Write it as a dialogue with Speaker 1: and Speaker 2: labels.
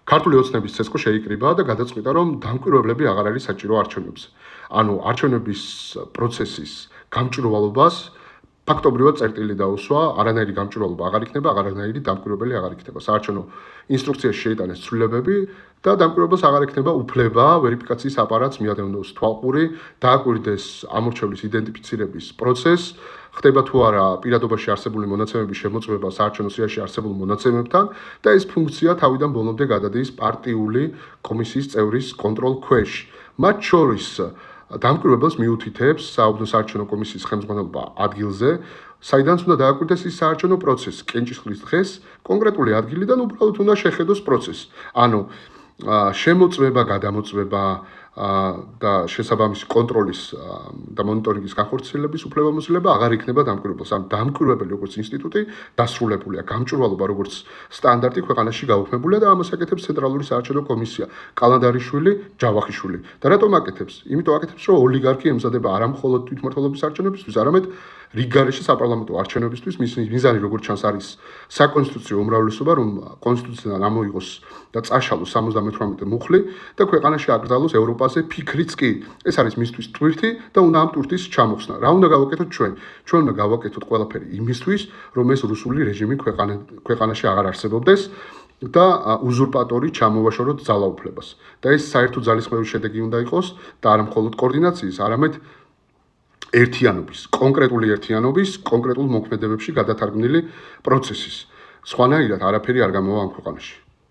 Speaker 1: ქართული ოცნების ცესკო შეიკრიბა და გადაწყვიტა, რომ დამკვირვებლები აღარ არის საჭირო არჩევნებზე. ანუ არჩევნების პროცესის გამჭვირვალობას ფაქტობრივად წერტილი დაუსვა, არანაირი გამჭვირვალობა აღარ იქნება, არანაირი დამკვირვებელი აღარ იქნება. საარჩევნო ინსტრუქციაში შეიტანეს ცვლილებები და დამკვირვებელს აღარ ექნება უფლება ვერიფიკაციის აპარატს მიადევნოს თვალყური, დააკვირდეს ამორჩევლის იდენტიფიცირების პროცესს, ხდება თუ არა პირადობაში არსებული მონაცემების შემოწმება საარჩევნო სიაში არსებულ მონაცემებთან და ეს ფუნქცია თავიდან ბოლომდე გადადის პარტიული კომისიის წევრის კონტროლ ქვეშ. მათ შორის დამკვირვებელს მიუთითებს საუბნო საარჩევნო კომისიის ხელმძღვანელობა ადგილზე, საიდანაც უნდა დააკვირდეს ის საარჩევნო პროცესი, კენჭისყრის დღეს კონკრეტული ადგილიდან უბრალოდ უნდა შეხედოს პროცესი. ანუ შემოწმება, გადამოწმება და შესაბამისი კონტროლის და მონიტორინგის განხორციელების უფლებამოსილება აღარ იქნება დამკვირვებელს. ან დამკვირვებელი როგორც ინსტიტუტი დასრულებულია, გამჭვირვალობა როგორც სტანდარტი ქვეყანაში გაუქმებულია და ამას აკეთებს ცენტრალური საარჩევნო კომისია, კალანდარიშვილი, ჯავახიშვილი. და რატომ აკეთებს? იმიტომ აკეთებს, რომ ოლიგარქი ემზადება არა მხოლოდ თვითმმართველობის არჩევნებისთვის, არამედ რიგგარეშე საპარლამენტო არჩევნებისთვის. მის მიზანი როგორც ჩანს არის საკონსტიტუციო უმრავლესობა, რომ კონსტიტუციიდან ამოიღოს და წაშალოს 78 მუხლი და ქვეყანაში აკრძალოს ევროპაზე ფიქრიც კი. ეს არის მისთვის ტვირთი და უნდა ამ ტვირთის ჩამოხსნა. რა უნდა გავაკეთოთ ჩვენ? ჩვენ უნდა გავაკეთოთ ყველაფერი იმისთვის, რომ ეს რუსული რეჟიმი ქვეყანაში აღარ არსებობდეს და უზურპატორი ჩამოვაშოროთ ძალაუფლებას. და ეს საერთო ძალისხმევის შედეგი უნდა იყოს და არა მხოლოდ კოორდინაციის, არამედ ერთიანობის, კონკრეტული ერთიანობის, კონკრეტულ მოქმედებებში გადათარგმნილი პროცესის. სხვანაირად არაფერი არ გამოვა ამ ქვეყანაში.